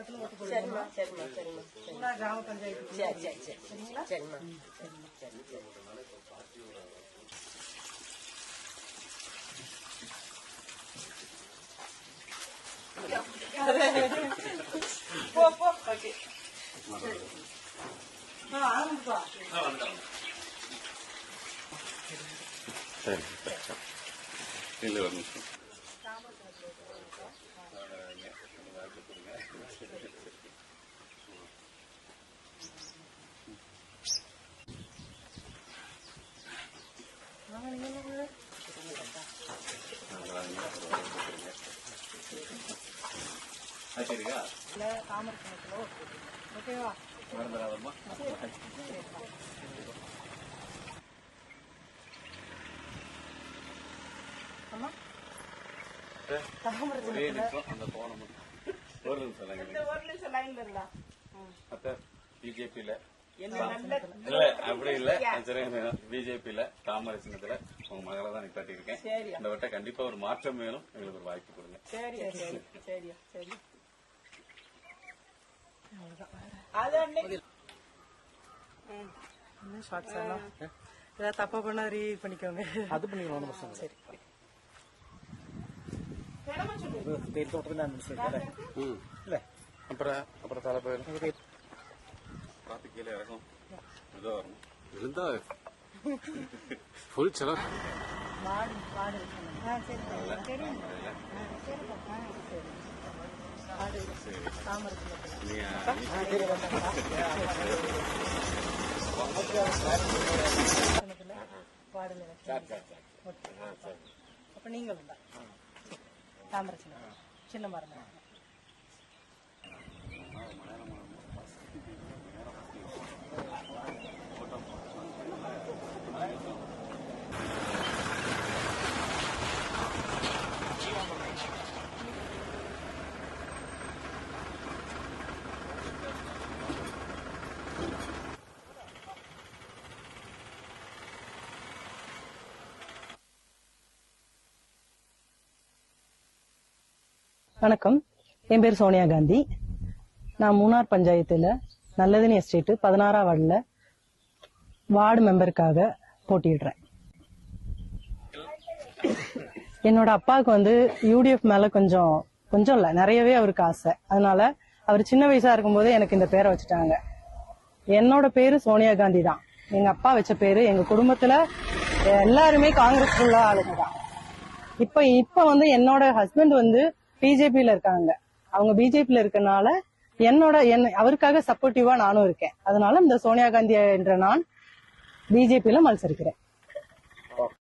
சின்னத்துல ஓட்டு போடுவோம். சரிம்மா சரிம்மா சரிம்மா கிராம பஞ்சாயத்து. சரி சரி சரி சரிங்களா? சரிம்மா சரி சரி. போ போ. ஓகே ஆரம்பிப்பா. சரி இல்லை ஒரு நிமிஷம் சரிக்கா தாமரத்துல ஓகேவா? மறந்துடாதம்மா. அம்மா ஒரே நிமிஷம் அந்த போன மட்டும் ஒரு நிமிஷம் லைன்ல இருந்தா அத்த பிஜேபியில என்ன நல்ல இல்ல அப்படி இல்ல சரி பிஜேபியில தாமரை சின்னத்துல உங்க மகளை தான் நிப்பாட்டி இருக்கேன். சரியா. இந்த வட்ட கண்டிப்பா ஒரு மாற்றம் வேணும், எங்களுக்கு ஒரு வாய்ப்பு கொடுங்க. சரியா சரி சரியா சரி. அது அன்னைக்கு ஷார்ட்ஸ் எல்லாம் ஏதாவது தப்பா பண்ணா ரீட் பண்ணிக்கோங்க. அது பண்ணிக்கலாம். சரி இல்ல அப்புறம் தலை போயிடும் பார்த்து கீழே இறக்கும் இதோ வரணும் இருந்தா ஃபுல் செலவு மாடு மாடு. சரி சரி தாமரத்துல வார்டுல அப்ப நீங்களும் தான் தாமரை சின்ன மரம். வணக்கம், என் பேர் சோனியா காந்தி. நான் மூணார் பஞ்சாயத்துல நல்லதனி எஸ்டேட் 16ஆம் வார்டுல வார்டு மெம்பருக்காக போட்டியிடுறேன். என்னோட அப்பாவுக்கு வந்து யூடிஎஃப் மேல கொஞ்சம் இல்ல நிறையவே அவருக்கு ஆசை. அதனால அவர் சின்ன வயசா இருக்கும்போதே எனக்கு இந்த பேரை வச்சுட்டாங்க. என்னோட பேரு சோனியா காந்தி தான். எங்க அப்பா வச்ச பேரு. எங்க குடும்பத்துல எல்லாருமே காங்கிரஸ் உள்ள ஆளுங்க தான். இப்ப வந்து என்னோட ஹஸ்பண்ட் வந்து பிஜேபியில இருக்காங்க. அவங்க பிஜேபியில இருக்கனால அவருக்காக சப்போர்ட்டிவா நானும் இருக்கேன். அதனால இந்த சோனியா காந்தி என்ற நான் பிஜேபியில மത്സരിக்கிறேன்.